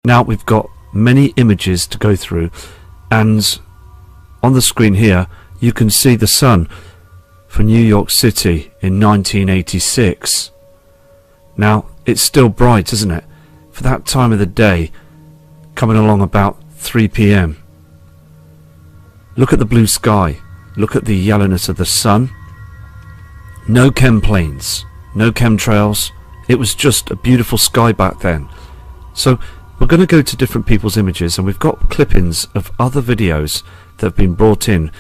Now we've got many images to go through, and on the screen here you can see the sun for New York City in 1986. Now it's still bright, isn't it, for that time of the day, coming along about 3 p.m. Look at the blue sky, look at the yellowness of the sun. No chem planes, no chemtrails. It was just a beautiful sky back then. So we're going to go to different people's images, and we've got clippings of other videos that have been brought in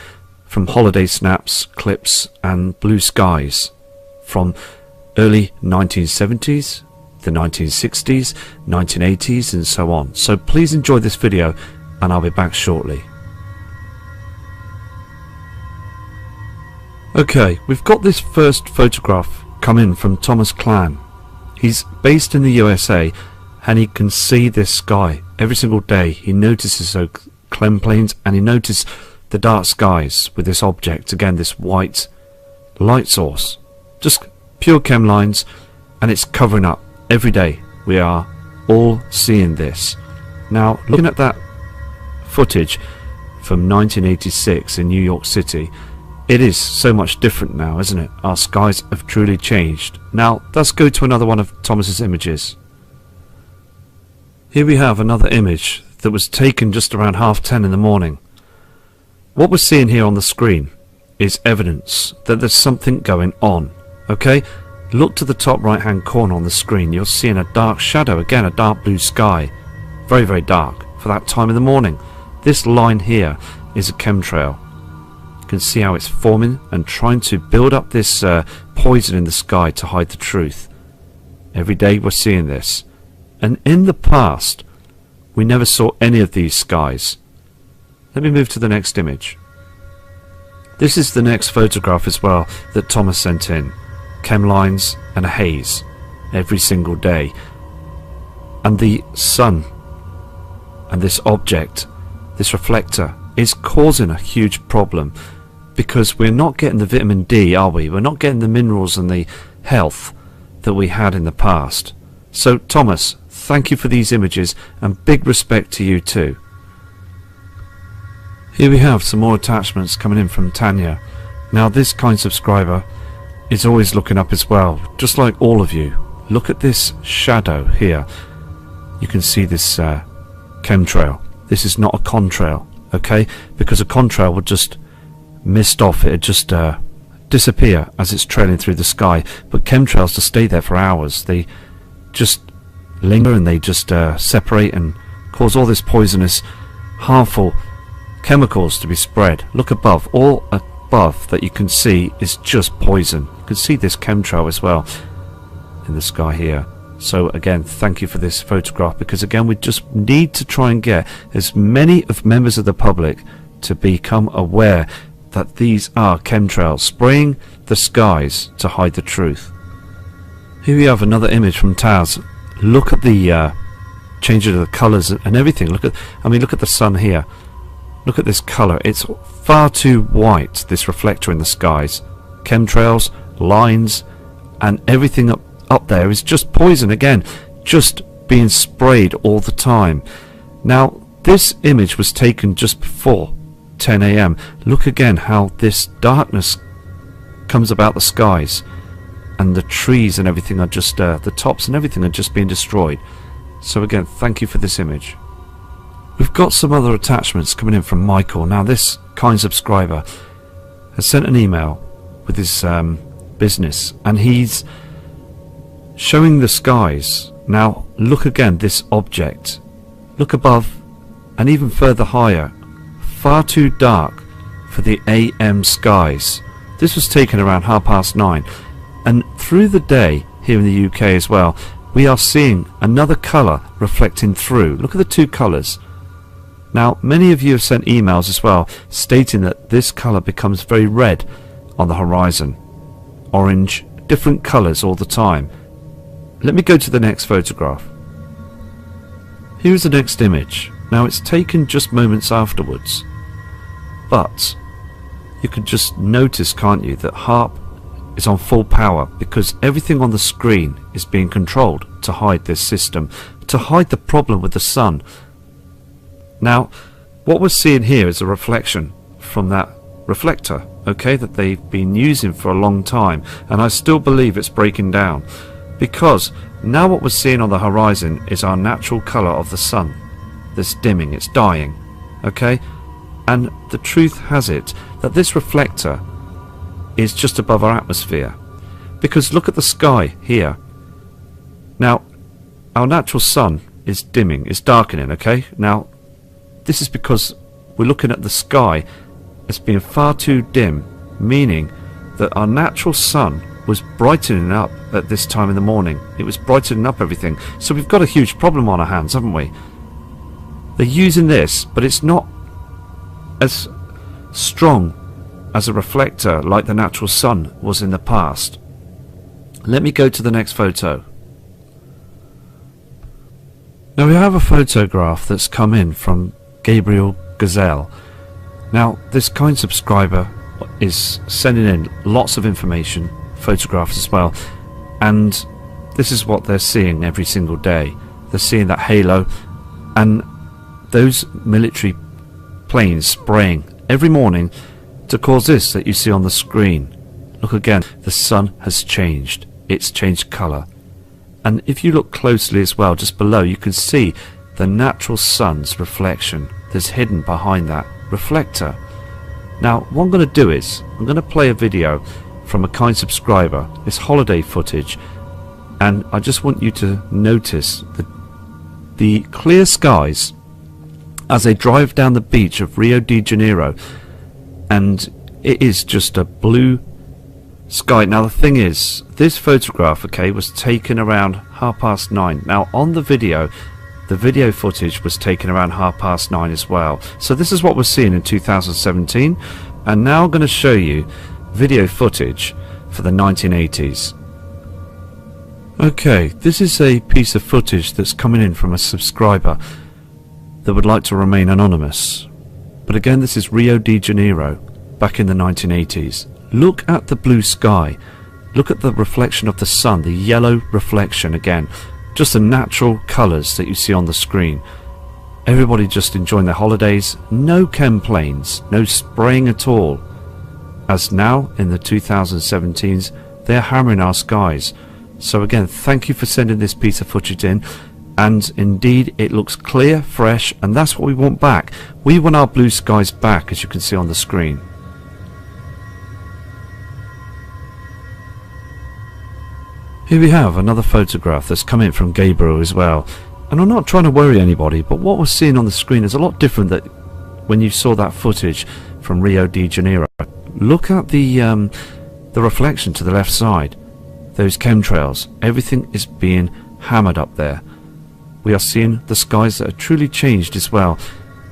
from holiday snaps, clips and blue skies from early 1970s, the 1960s, 1980s and so on. So please enjoy this video, and I'll be back shortly. Okay, we've got this first photograph come in from Thomas Clan. He's based in the USA, and he can see this sky every single day. He notices those chem planes, and he notices the dark skies with this object, again this white light source, just pure chem lines, and it's covering up every day. We are all seeing this. Now looking at that footage from 1986 in New York City, it is so much different now, isn't it? Our skies have truly changed. Now let's go to another one of Thomas's images. Here we have another image that was taken just around 10:30 in the morning. What we're seeing here on the screen is evidence that there's something going on. Okay, look to the top right hand corner on the screen. You're seeing a dark shadow, again a dark blue sky, very very dark for that time of the morning. This line here is a chemtrail. You can see how it's forming and trying to build up this poison in the sky to hide the truth. Every day we're seeing this, and in the past we never saw any of these skies. Let me move to the next image. This is the next photograph as well that Thomas sent in. Chem lines and a haze every single day, and the sun and this object, this reflector, is causing a huge problem, because we're not getting the vitamin D, are we? We're not getting the minerals and the health that we had in the past. So Thomas, thank you for these images, and big respect to you too. Here we have some more attachments coming in from Tanya. Now this kind subscriber is always looking up as well, just like all of you. Look at this shadow here. You can see this chemtrail. This is not a contrail, okay? Because a contrail would just mist off, it'd just disappear as it's trailing through the sky. But chemtrails to stay there for hours. They just linger, and they just separate and cause all this poisonous, harmful chemicals to be spread. Look above. All above that you can see is just poison. You can see this chemtrail as well in the sky here. So again, thank you for this photograph, because again we just need to try and get as many of members of the public to become aware that these are chemtrails spraying the skies to hide the truth. Here we have another image from Taz. Look at the change of the colours and everything. Look at the sun here. Look at this colour. It's far too white, this reflector in the skies. Chemtrails, lines, and everything up there is just poison again, just being sprayed all the time. Now this image was taken just before 10 AM. Look again how this darkness comes about the skies, and the trees and everything are just the tops and everything are just being destroyed. So again, thank you for this image. We've got some other attachments coming in from Michael. Now this kind subscriber has sent an email with his business, and he's showing the skies. Now look again, this object, look above and even further higher, far too dark for the AM skies. This was taken around 9:30, and through the day here in the UK as well, we are seeing another colour reflecting through. Look at the two colours. Now many of you have sent emails as well stating that this colour becomes very red on the horizon, orange, different colours all the time. Let me go to the next photograph. Here's the next image. Now it's taken just moments afterwards, but you can just notice, can't you, that HARP is on full power, because everything on the screen is being controlled to hide this system, to hide the problem with the sun. Now, what we're seeing here is a reflection from that reflector, okay, that they've been using for a long time, and I still believe it's breaking down, because now what we're seeing on the horizon is our natural colour of the sun. This dimming, it's dying, okay, and the truth has it that this reflector is just above our atmosphere, because look at the sky here. Now, our natural sun is dimming, it's darkening, okay. Now, this is because we're looking at the sky as being far too dim, meaning that our natural sun was brightening up at this time in the morning. It was brightening up everything. So we've got a huge problem on our hands, haven't we? They're using this, but it's not as strong as a reflector like the natural sun was in the past. Let me go to the next photo. Now we have a photograph that's come in from Gabriel Gazelle. Now this kind subscriber is sending in lots of information, photographs as well, and this is what they're seeing every single day. They're seeing that halo and those military planes spraying every morning to cause this that you see on the screen. Look again, the sun has changed. It's changed colour. And if you look closely as well, just below, you can see the natural sun's reflection that's hidden behind that reflector. Now, what I'm going to do is, I'm going to play a video from a kind subscriber. It's holiday footage, and I just want you to notice the clear skies as they drive down the beach of Rio de Janeiro, and it is just a blue sky. Now the thing is, this photograph, okay, was taken around 9:30. Now on the video footage was taken around 9:30 as well. So this is what we're seeing in 2017, and now I'm going to show you video footage for the 1980s. Okay, this is a piece of footage that's coming in from a subscriber that would like to remain anonymous. But again, this is Rio de Janeiro back in the 1980s. Look at the blue sky. Look at the reflection of the sun, the yellow reflection again. Just the natural colours that you see on the screen. Everybody just enjoying their holidays. No chem planes, no spraying at all. As now, in the 2017s, they're hammering our skies. So again, thank you for sending this piece of footage in. And indeed, it looks clear, fresh, and that's what we want back. We want our blue skies back, as you can see on the screen. Here we have another photograph that's come in from Gabriel as well. And I'm not trying to worry anybody, but what we're seeing on the screen is a lot different than when you saw that footage from Rio de Janeiro. Look at the reflection to the left side. Those chemtrails. Everything is being hammered up there. We are seeing the skies that are truly changed as well.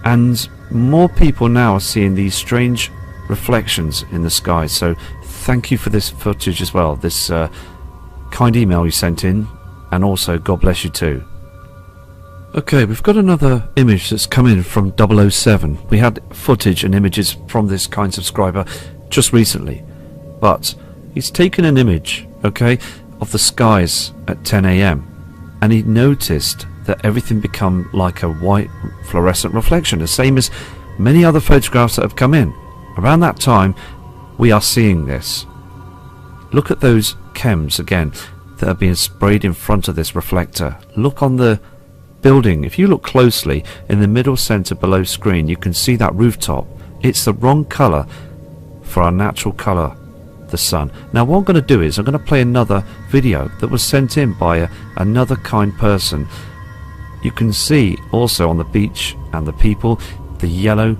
And more people now are seeing these strange reflections in the sky. So thank you for this footage as well. This kind email you sent in, and also God bless you too. Okay, we've got another image that's come in from 007. We had footage and images from this kind subscriber just recently, but he's taken an image, okay, of the skies at 10 AM, and he noticed that everything become like a white fluorescent reflection, the same as many other photographs that have come in. Around that time, we are seeing this. Look at those chems again that are being sprayed in front of this reflector. Look on the building. If you look closely in the middle center below screen, you can see that rooftop. It's the wrong color for our natural color, the sun. Now what I'm going to do is I'm going to play another video that was sent in by another kind person. You can see also on the beach and the people the yellow,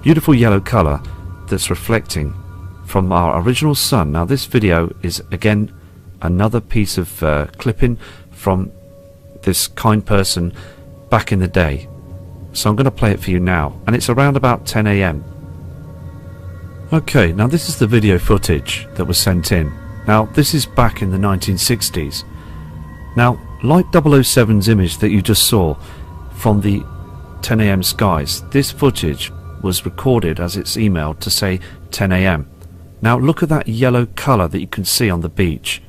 beautiful yellow color that's reflecting from our original sun. Now this video is again another piece of clipping from this kind person back in the day. So I'm going to play it for you now, and it's around about 10 AM. Okay, now this is the video footage that was sent in. Now this is back in the 1960s. Now like 007's image that you just saw from the 10 AM skies, this footage was recorded as it's emailed to say 10 AM. Now look at that yellow colour that you can see on the beach.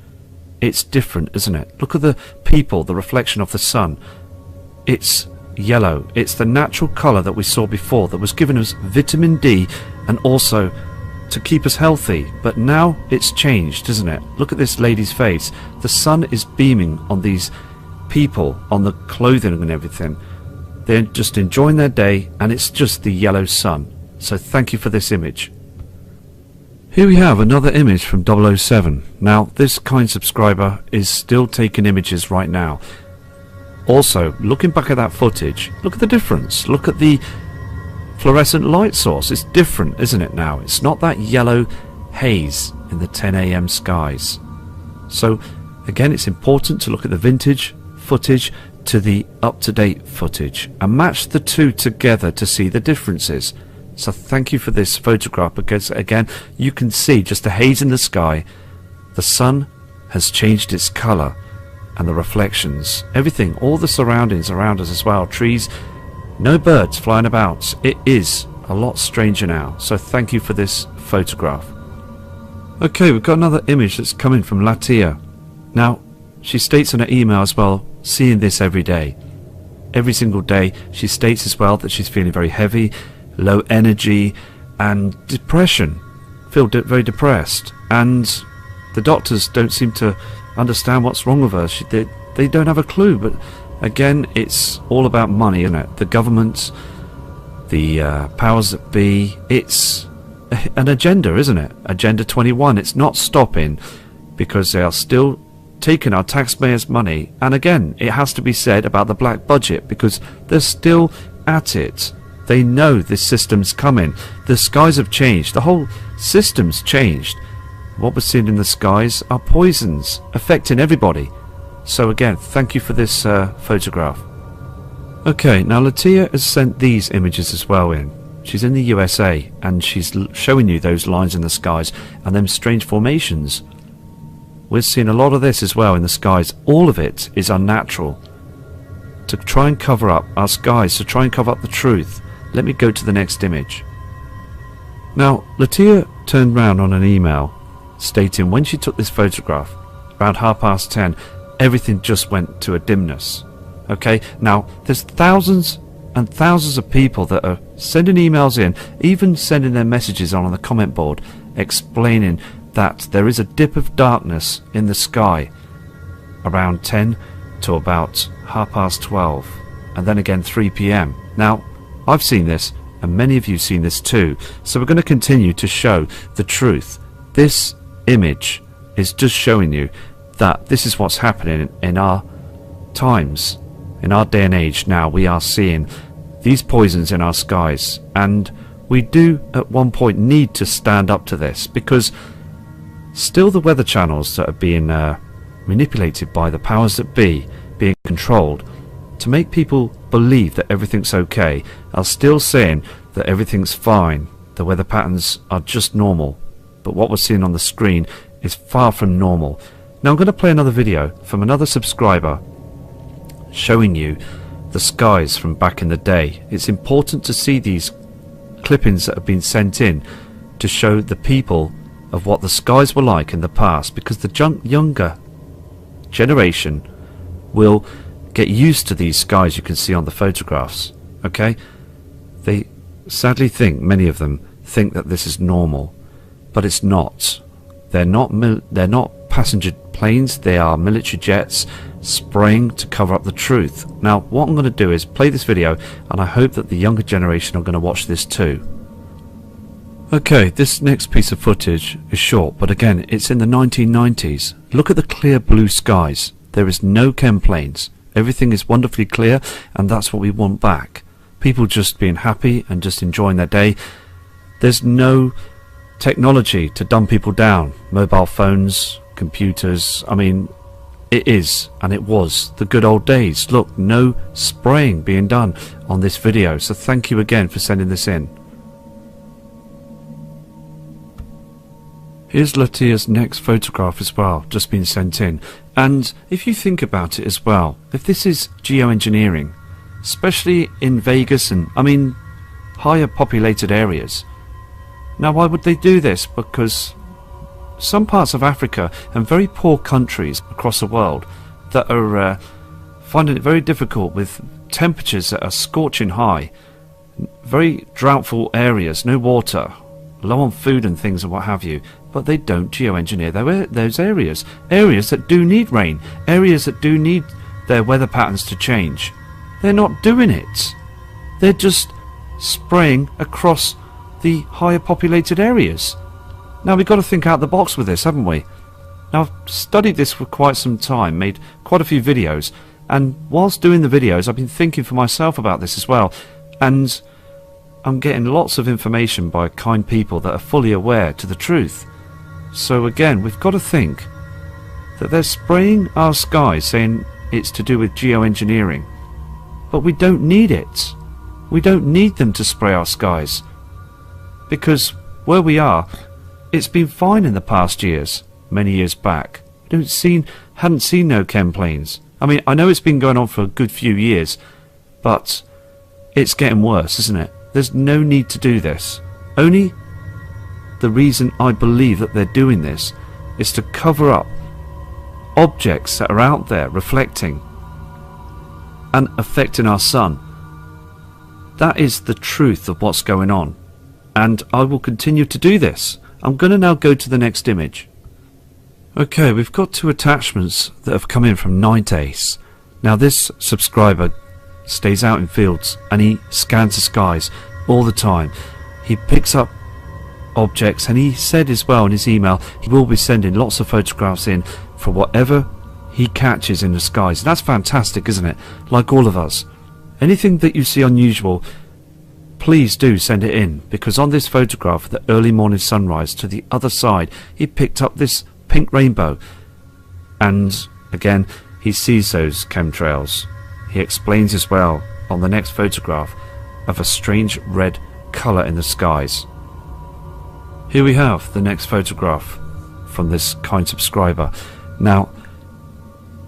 It's different, isn't it? Look at the people, the reflection of the sun. it's yellow. It's the natural colour that we saw before that was giving us vitamin D and also to keep us healthy. But now it's changed, isn't it? Look at this lady's face. The sun is beaming on these people, on the clothing and everything. They're just enjoying their day, and it's just the yellow sun. So thank you for this image. Here we have another image from 007. Now this kind subscriber is still taking images right now. Also, looking back at that footage, look at the difference. Look at the fluorescent light source. It's different, isn't it now? It's not that yellow haze in the 10 AM skies. So again, it's important to look at the vintage footage to the up-to-date footage and match the two together to see the differences. So thank you for this photograph, because again you can see just the haze in the sky. The sun has changed its colour, and the reflections, everything, all the surroundings around us as well, trees, no birds flying about. It is a lot stranger now. So thank you for this photograph. Okay, we've got another image that's coming from Latia. Now she states in her email as well, seeing this every day. Every single day she states as well that she's feeling very heavy, low energy and depression, feel very depressed, and the doctors don't seem to understand what's wrong with her. They don't have a clue. But again, it's all about money, isn't it? The government, the powers that be, it's an agenda, isn't it? Agenda 21. It's not stopping, because they are still taking our taxpayers' money. And again, it has to be said about the black budget, because they're still at it. They know this system's coming. The skies have changed. The whole system's changed. What we're seeing in the skies are poisons affecting everybody. So again, thank you for this photograph. Okay, now Latia has sent these images as well in. She's in the USA, and she's showing you those lines in the skies and them strange formations. We're seeing a lot of this as well in the skies. All of it is unnatural. To try and cover up our skies, to try and cover up the truth. Let me go to the next image. Now, Latia turned round on an email stating when she took this photograph, about 10:30, everything just went to a dimness. Okay, now there's thousands and thousands of people that are sending emails in, even sending their messages on the comment board, explaining that there is a dip of darkness in the sky around 10 to about 12:30, and then again 3 PM. Now, I've seen this, and many of you have seen this too, so we're going to continue to show the truth. This image is just showing you that this is what's happening in our times, in our day and age now. We are seeing these poisons in our skies, and we do at one point need to stand up to this, because still the weather channels that are being manipulated by the powers that be, being controlled to make people believe that everything's okay, are still saying that everything's fine, the weather patterns are just normal. But what we're seeing on the screen is far from normal. Now I'm going to play another video from another subscriber showing you the skies from back in the day. It's important to see these clippings that have been sent in to show the people of what the skies were like in the past, because the younger generation will get used to these skies you can see on the photographs. Okay, they sadly think, many of them think that this is normal, but it's not. They're not passenger planes, they are military jets spraying to cover up the truth. Now what I'm going to do is play this video, and I hope that the younger generation are going to watch this too. Okay, this next piece of footage is short, but again, it's in the 1990s. Look at the clear blue skies. There is no chem planes. Everything is wonderfully clear, and that's what we want back. People just being happy and just enjoying their day. There's no technology to dumb people down. Mobile phones, computers. I mean, it is, and it was, the good old days. Look, no spraying being done on this video. So thank you again for sending this in. Here's Latia's next photograph as well, just been sent in. And if you think about it as well, if this is geoengineering, especially in Vegas and, I mean, higher populated areas. Now why would they do this? Because some parts of Africa and very poor countries across the world that are finding it very difficult temperatures that are scorching high, very droughtful areas, no water, low on food and things and what have you, but they don't geoengineer those areas. Areas that do need rain, areas that do need their weather patterns to change. They're not doing it. They're just spraying across the higher populated areas. Now we've got to think out the box with this, haven't we? Now I've studied this for quite some time, made quite a few videos, and whilst doing the videos I've been thinking for myself about this as well, and I'm getting lots of information by kind people that are fully aware to the truth. So again, we've got to think that they're spraying our skies saying it's to do with geoengineering, but we don't need it. We don't need them to spray our skies, because where we are, it's been fine in the past years, many years back. Hadn't seen no chem planes. I mean, I know it's been going on for a good few years, but it's getting worse, isn't it? There's no need to do this. Only the reason I believe that they're doing this is to cover up objects that are out there reflecting and affecting our sun. That is the truth of what's going on, and I will continue to do this. I'm going to now go to the next image. Okay, we've got two attachments that have come in from Night Ace. Now this subscriber stays out in fields and he scans the skies all the time. He picks up objects, and he said as well in his email he will be sending lots of photographs in for whatever he catches in the skies. And that's fantastic, isn't it? Like all of us. Anything that you see unusual, please do send it in, because on this photograph of the early morning sunrise to the other side, he picked up this pink rainbow, and again he sees those chemtrails. He explains as well on the next photograph of a strange red colour in the skies. Here we have the next photograph from this kind subscriber. Now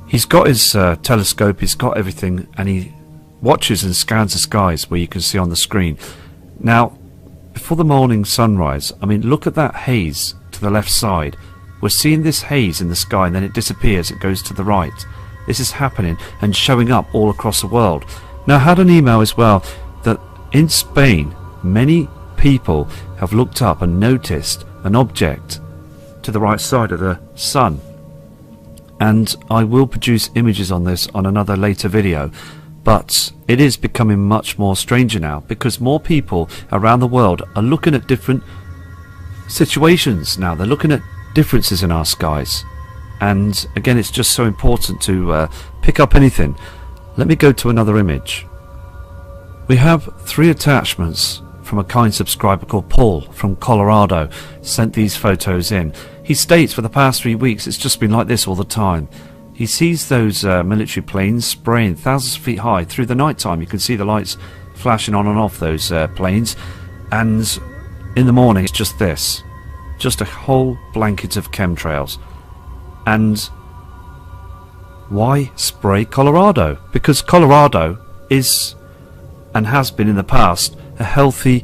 he's got his telescope, he's got everything, and he watches and scans the skies where you can see on the screen. Now before the morning sunrise, I mean, look at that haze to the left side. We're seeing this haze in the sky, and then it disappears, it goes to the right. This is happening and showing up all across the world. Now I had an email as well that in Spain many people have looked up and noticed an object to the right side of the sun, and I will produce images on this on another later video. But it is becoming much more stranger now, because more people around the world are looking at different situations now. They're looking at differences in our skies, and again it's just so important to pick up anything. Let me go to another image. We have three attachments from a kind subscriber called Paul from Colorado. Sent these photos in. He states for the past 3 weeks it's just been like this all the time. He sees those military planes spraying thousands of feet high through the night time. You can see the lights flashing on and off those planes, and in the morning it's just this, just a whole blanket of chemtrails. And why spray Colorado? Because Colorado is, and has been in the past, a healthy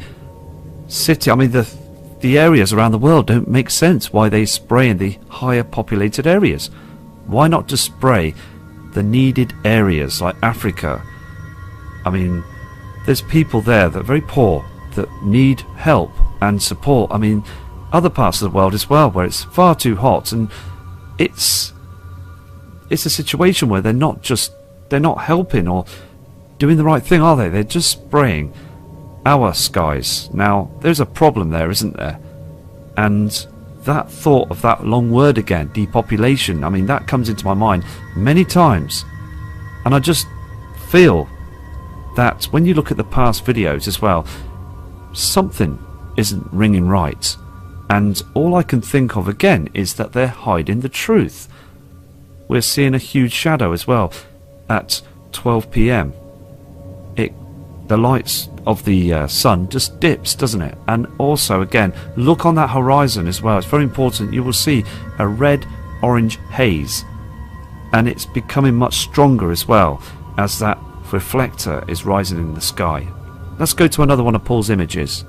city. I mean, the areas around the world don't make sense why they spray in the higher populated areas. Why not just spray the needed areas like Africa? I mean, there's people there that are very poor that need help and support. I mean, other parts of the world as well where it's far too hot, and it's a situation where they're not helping or doing the right thing, are they? They're just spraying our skies. Now there's a problem there, isn't there? And that thought of that long word again, depopulation, I mean, that comes into my mind many times, and I just feel that when you look at the past videos as well, something isn't ringing right, and all I can think of again is that they're hiding the truth. We're seeing a huge shadow as well at 12 PM. The lights of the sun just dips, doesn't it? And also again, look on that horizon as well. It's very important. You will see a red orange haze, and it's becoming much stronger as well as that reflector is rising in the sky. Let's go to another one of Paul's images.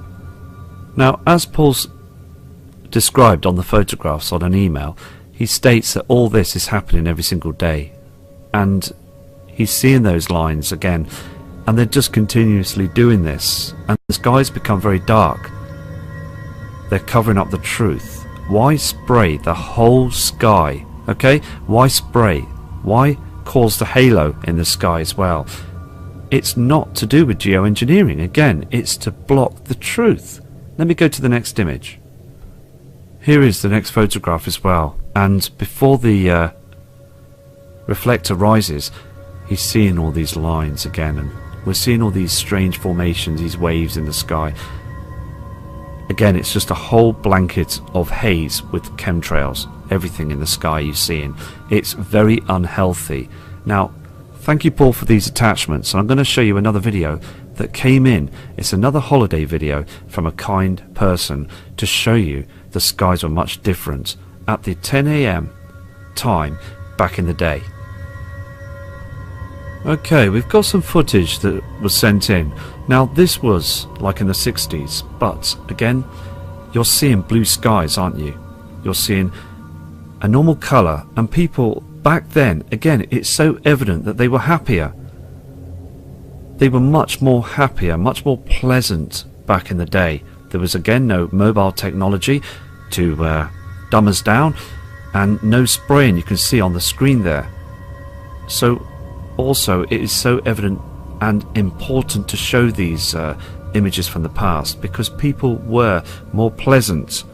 Now, as Paul's described on the photographs on an email, he states that all this is happening every single day, and he's seeing those lines again And they're just continuously doing this, and the skies become very dark. They're covering up the truth. Why spray the whole sky? Okay, why spray? Why cause the halo in the sky as well? It's not to do with geoengineering. Again, it's to block the truth. Let me go to the next image. Here is the next photograph as well, and before the reflector rises, he's seeing all these lines again, and we're seeing all these strange formations, these waves in the sky. Again, it's just a whole blanket of haze with chemtrails. Everything in the sky you're seeing. It's very unhealthy. Now, thank you, Paul, for these attachments. And I'm going to show you another video that came in. It's another holiday video from a kind person to show you the skies were much different at the 10 AM time back in the day. Okay, we've got some footage that was sent in. Now, this was like in the 60s, but again, you're seeing blue skies, aren't you? You're seeing a normal colour, and people back then, again, it's so evident that they were happier. They were much more happier, much more pleasant back in the day. There was again no mobile technology to dumb us down, and no spraying you can see on the screen there. So also it is so evident and important to show these images from the past, because people were more pleasant,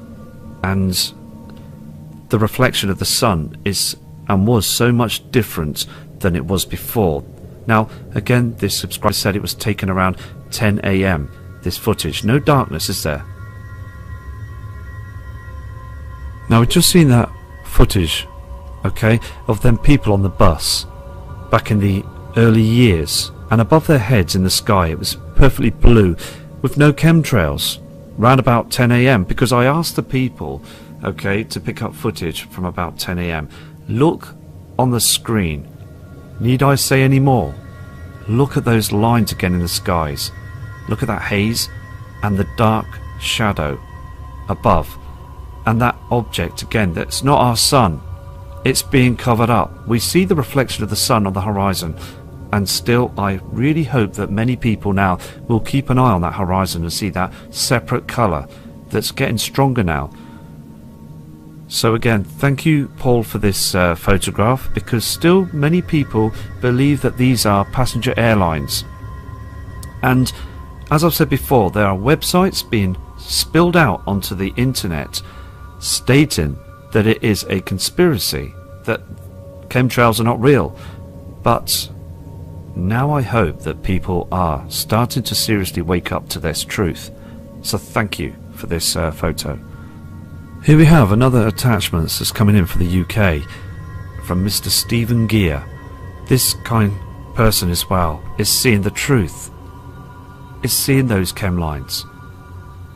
and the reflection of the sun is and was so much different than it was before. Now again, this subscriber said it was taken around 10 AM, this footage. No darkness, is there? Now we've just seen that footage, okay, of them people on the bus back in the early years, and above their heads in the sky it was perfectly blue with no chemtrails round about 10 AM, because I asked the people, okay, to pick up footage from about 10 AM. Look on the screen. Need I say any more? Look at those lines again in the skies. Look at that haze and the dark shadow above, and that object again that's not our sun. It's being covered up. We see the reflection of the sun on the horizon, and still I really hope that many people now will keep an eye on that horizon and see that separate colour that's getting stronger now. So again, thank you, Paul, for this photograph, because still many people believe that these are passenger airlines. And as I've said before, there are websites being spilled out onto the internet stating that it is a conspiracy, that chemtrails are not real. But now I hope that people are starting to seriously wake up to this truth. So thank you for this photo. Here we have another attachment that's coming in for the UK from Mr. Stephen Gear. This kind person as well is seeing the truth, is seeing those chem lines,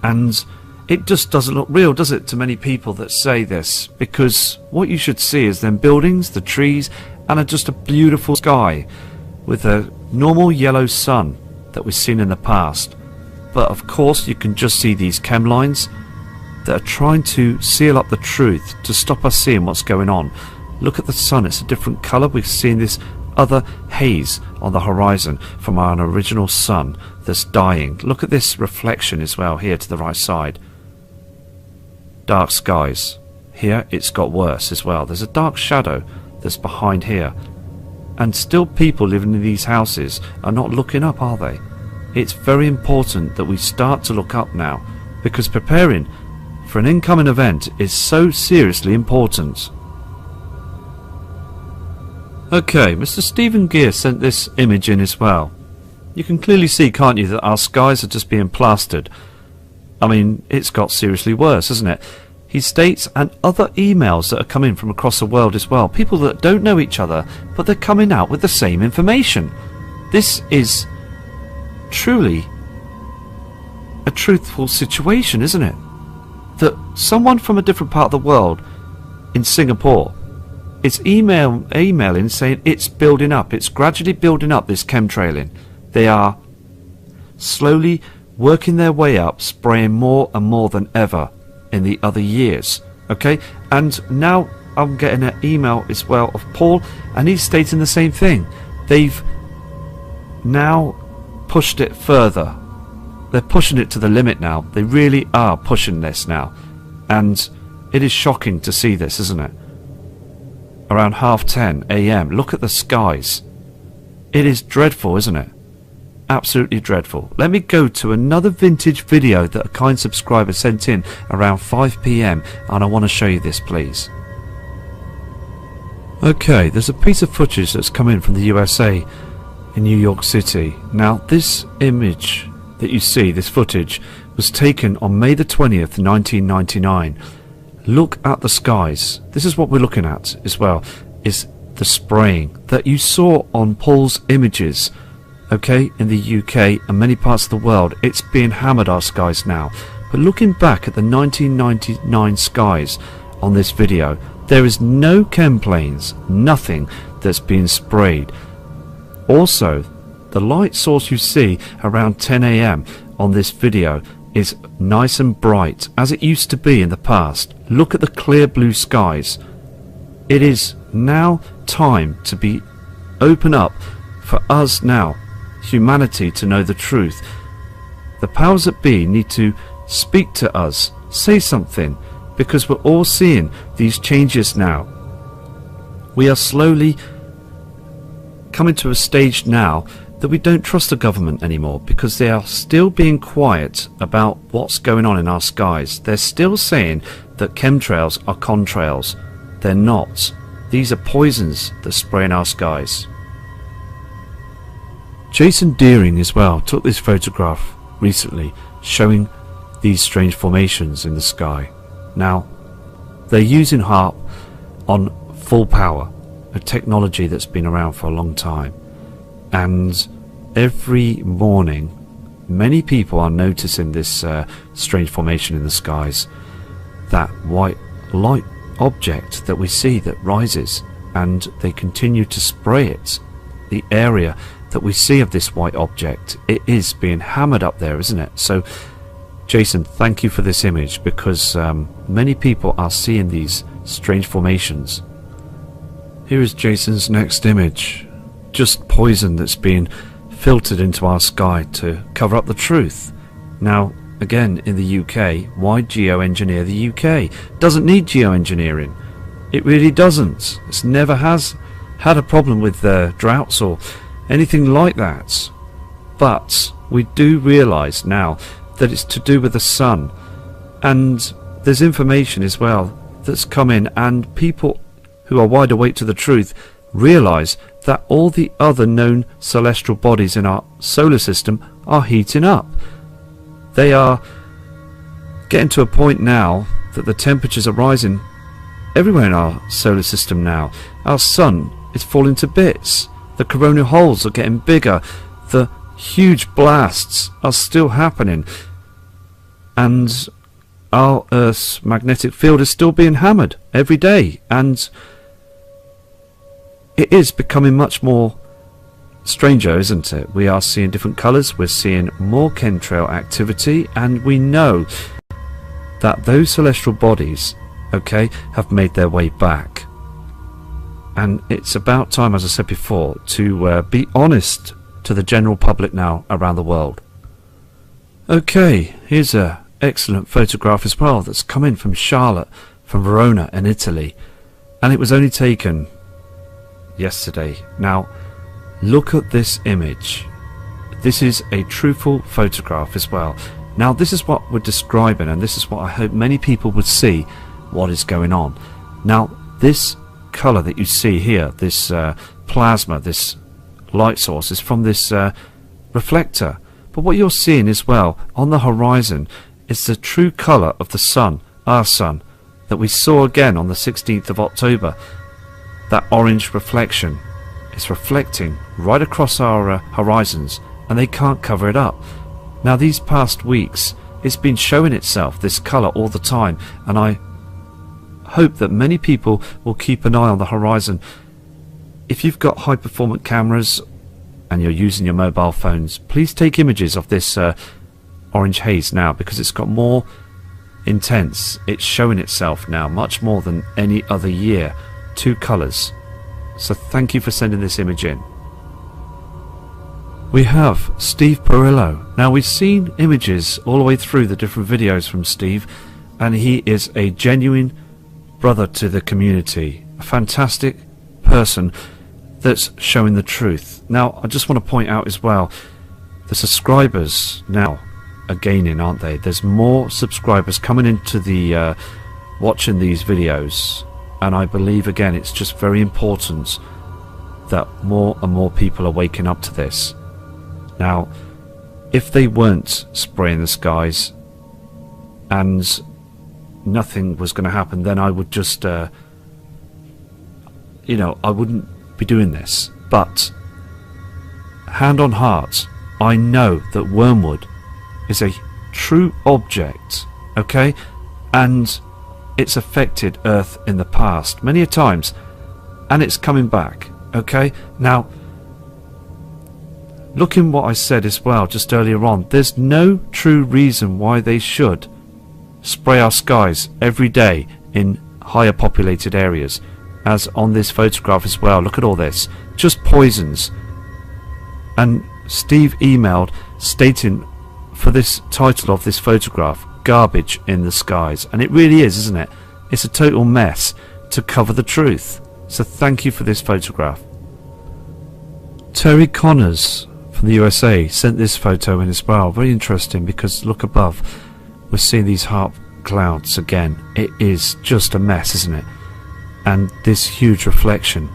and it just doesn't look real, does it, to many people that say this? Because what you should see is them buildings, the trees, and just a beautiful sky with a normal yellow sun that we've seen in the past. But of course you can just see these chem lines that are trying to seal up the truth to stop us seeing what's going on. Look at the sun, it's a different colour. We've seen this other haze on the horizon from our original sun that's dying. Look at this reflection as well here to the right side. Dark skies. Here it's got worse as well. There's a dark shadow that's behind here, and still people living in these houses are not looking up, are they? It's very important that we start to look up now, because preparing for an incoming event is so seriously important. Okay, Mr. Stephen Gear sent this image in as well. You can clearly see, can't you, that our skies are just being plastered. I mean, it's got seriously worse, hasn't it? He states, and other emails that are coming from across the world as well. People that don't know each other, but they're coming out with the same information. This is truly a truthful situation, isn't it? That someone from a different part of the world in Singapore is emailing saying it's building up, it's gradually building up, this chemtrailing. They are slowly working their way up, spraying more and more than ever in the other years. Okay, and now I'm getting an email as well of Paul, and he's stating the same thing. They've now pushed it further. They're pushing it to the limit now. They really are pushing this now. And it is shocking to see this, isn't it? Around 10:30 AM. Look at the skies. It is dreadful, isn't it? Absolutely dreadful. Let me go to another vintage video that a kind subscriber sent in around 5 PM, and I want to show you this, please. Okay, there's a piece of footage that's come in from the USA in New York City. Now, this image that you see, this footage, was taken on May the 20th, 1999. Look at the skies. This is what we're looking at as well, is the spraying that you saw on Paul's images, okay, in the UK and many parts of the world. It's being hammered, our skies now. But looking back at the 1999 skies on this video, there is no chem planes, nothing that's being sprayed. Also, the light source you see around 10 AM on this video is nice and bright, as it used to be in the past. Look at the clear blue skies. It is now time to be open up for us now, humanity, to know the truth. The powers that be need to speak to us, say something, because we're all seeing these changes now. We are slowly coming to a stage now that we don't trust the government anymore, because they are still being quiet about what's going on in our skies. They're still saying that chemtrails are contrails. They're not. These are poisons that spray in our skies. Jason Deering as well took this photograph recently showing these strange formations in the sky. Now, they're using HAARP on full power, a technology that's been around for a long time. And every morning, many people are noticing this strange formation in the skies, that white light object that we see that rises, and they continue to spray it. The area that we see of this white object, it is being hammered up there, isn't it? So, Jason, thank you for this image, because many people are seeing these strange formations. Here is Jason's next image. Just poison that's being filtered into our sky to cover up the truth. Now, again, in the UK, why geoengineer the UK? Doesn't need geoengineering. It really doesn't. It never has had a problem with droughts or anything like that. But we do realise now that it's to do with the sun. And there's information as well that's come in, and people who are wide awake to the truth realise that all the other known celestial bodies in our solar system are heating up. They are getting to a point now that the temperatures are rising everywhere in our solar system now. Our sun is falling to bits. The coronal holes are getting bigger. The huge blasts are still happening. And our Earth's magnetic field is still being hammered every day. And it is becoming much more stranger, isn't it? We are seeing different colours, we're seeing more chemtrail activity, and we know that those celestial bodies, okay, have made their way back. And it's about time, as I said before, to be honest to the general public now around the world. Okay, here's a excellent photograph as well that's come in from Charlotte, from Verona in Italy, and it was only taken yesterday. Now, look at this image. This is a truthful photograph as well. Now, this is what we're describing, and this is what I hope many people would see what is going on. Now, this colour that you see here, this plasma, this light source, is from this reflector. But what you're seeing as well on the horizon is the true colour of the sun, our sun, that we saw again on the 16th of October. That orange reflection is reflecting right across our horizons, and they can't cover it up. Now, these past weeks, it's been showing itself, this colour, all the time, and I hope that many people will keep an eye on the horizon. If you've got high performance cameras and you're using your mobile phones, please take images of this orange haze now, because it's got more intense. It's showing itself now much more than any other year. Two colours. So thank you for sending this image in. We have Steve Perillo. Now, we've seen images all the way through the different videos from Steve, and he is a genuine brother to the community, a fantastic person that's showing the truth. Now, I just want to point out as well, the subscribers now are gaining, aren't they? There's more subscribers coming into the watching these videos, and I believe again it's just very important that more and more people are waking up to this. Now, if they weren't spraying the skies and nothing was going to happen, then I would just you know, I wouldn't be doing this. But hand on heart, I know that wormwood is a true object, okay, and it's affected Earth in the past many a times, and it's coming back, okay. Now, looking what I said as well just earlier on, there's no true reason why they should spray our skies every day in higher populated areas, as on this photograph as well. Look at all this, just poisons. And Steve emailed stating for this title of this photograph, garbage in the skies, and it really is, isn't it? It's a total mess to cover the truth. So thank you for this photograph. Terry Connors from the USA sent this photo in as well. Very interesting, because look above, we're seeing these harp clouds again. It is just a mess, isn't it? And this huge reflection.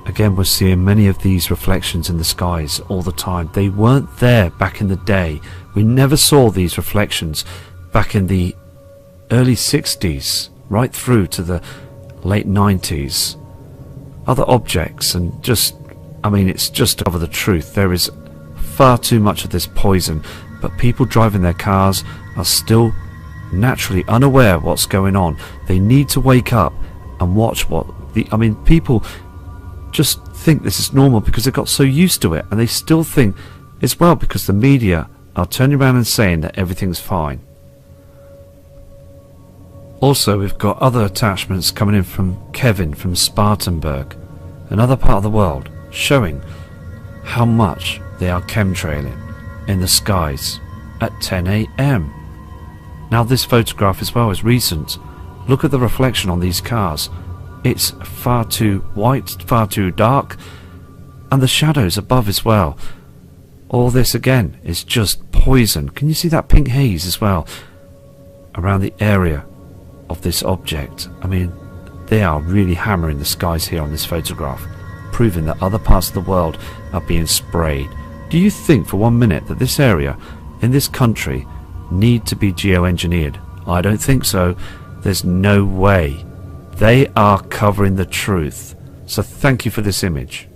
Again, we're seeing many of these reflections in the skies all the time. They weren't there back in the day. We never saw these reflections back in the early 60s, right through to the late 90s. Other objects, and just, I mean, it's just to cover the truth. There is far too much of this poison, but people driving their cars are still naturally unaware what's going on. They need to wake up and watch what I mean, people just think this is normal because they got so used to it, and they still think as well because the media are turning around and saying that everything's fine. Also, we've got other attachments coming in from Kevin from Spartanburg, another part of the world, showing how much they are chemtrailing in the skies at 10 AM. Now, this photograph as well is recent. Look at the reflection on these cars. It's far too white, far too dark, and the shadows above as well. All this again is just poison. Can you see that pink haze as well around the area of this object? I mean, they are really hammering the skies here on this photograph, proving that other parts of the world are being sprayed. Do you think for 1 minute that this area in this country need to be geoengineered? I don't think so. There's no way. They are covering the truth. So thank you for this image.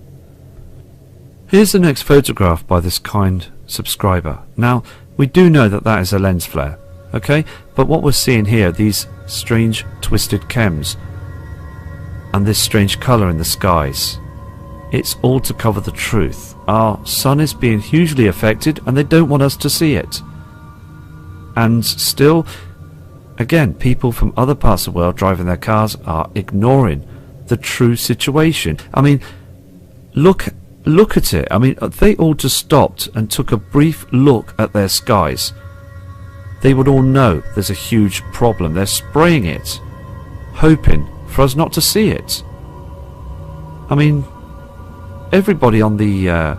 Here's the next photograph by this kind subscriber. Now, we do know that that is a lens flare, okay, but what we're seeing here, these strange twisted chems and this strange colour in the skies, it's all to cover the truth. Our sun is being hugely affected, and they don't want us to see it. And still, again, people from other parts of the world driving their cars are ignoring the true situation. I mean, look at it. I mean, they all just stopped and took a brief look at their skies. They would all know there's a huge problem. They're spraying it, hoping for us not to see it. I mean, everybody on the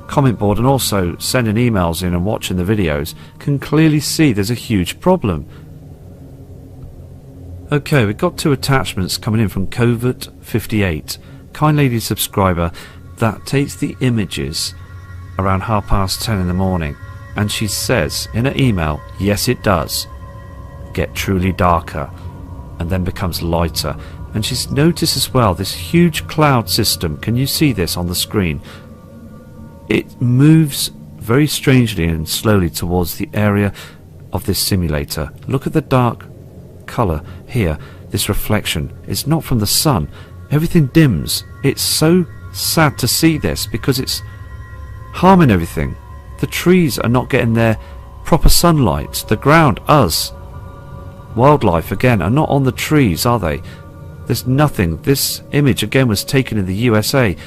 comment board and also sending emails in and watching the videos can clearly see there's a huge problem. Okay, we've got two attachments coming in from Covert58, kind lady subscriber that takes the images around 10:30 in the morning, and she says in her email, yes, it does get truly darker and then becomes lighter. And she's noticed as well this huge cloud system. Can you see this on the screen? It moves very strangely and slowly towards the area of this simulator. Look at the dark colour here. This reflection is not from the sun. Everything dims. It's so sad to see this because it's harming everything. The trees are not getting their proper sunlight. The ground, us, wildlife again, are not on the trees, are they? There's nothing. This image again was taken in the USA.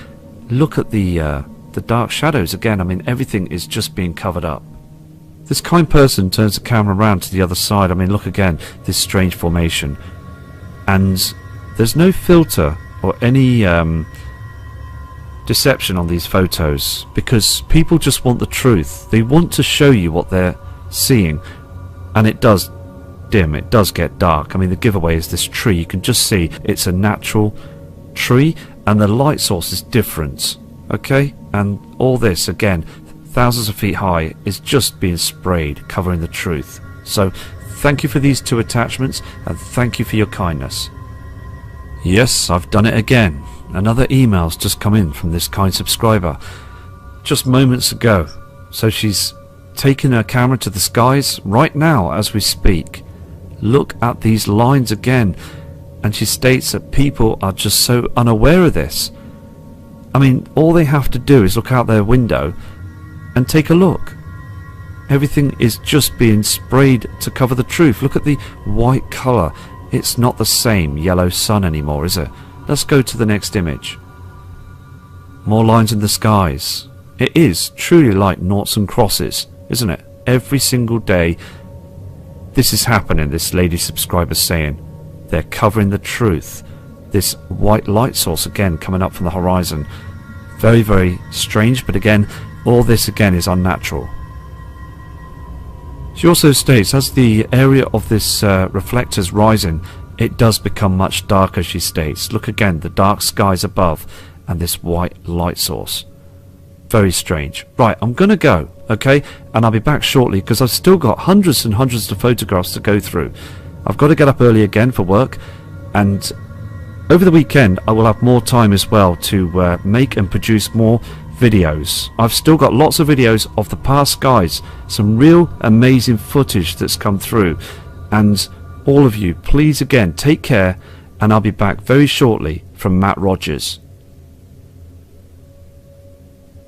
Look at the the dark shadows again. I mean, everything is just being covered up. This kind person turns the camera around to the other side. I mean, look again, this strange formation. And there's no filter or any deception on these photos, because people just want the truth. They want to show you what they're seeing, and it does dim, it does get dark. I mean, the giveaway is this tree. You can just see it's a natural tree, and the light source is different, okay? And all this, again, thousands of feet high, is just being sprayed, covering the truth. So thank you for these 2 attachments, and thank you for your kindness. Yes, I've done it again. Another email's just come in from this kind subscriber just moments ago. So she's taken her camera to the skies right now as we speak. Look at these lines again, and she states that people are just so unaware of this. I mean, all they have to do is look out their window and take a look. Everything is just being sprayed to cover the truth. Look at the white colour. It's not the same yellow sun anymore, is it? Let's go to the next image. More lines in the skies. It is truly like noughts and crosses, isn't it? Every single day this is happening, this lady subscriber saying. They're covering the truth. This white light source again coming up from the horizon. Very, very strange, but again, all this again is unnatural. She also states, as the area of this reflector is rising, it does become much darker, she states. Look again, the dark skies above and this white light source. Very strange. Right, I'm going to go, okay? And I'll be back shortly because I've still got hundreds and hundreds of photographs to go through. I've got to get up early again for work, and over the weekend I will have more time as well to make and produce more videos. I've still got lots of videos of the past skies, some real amazing footage that's come through, and all of you, please again take care, and I'll be back very shortly from Matt Rogers.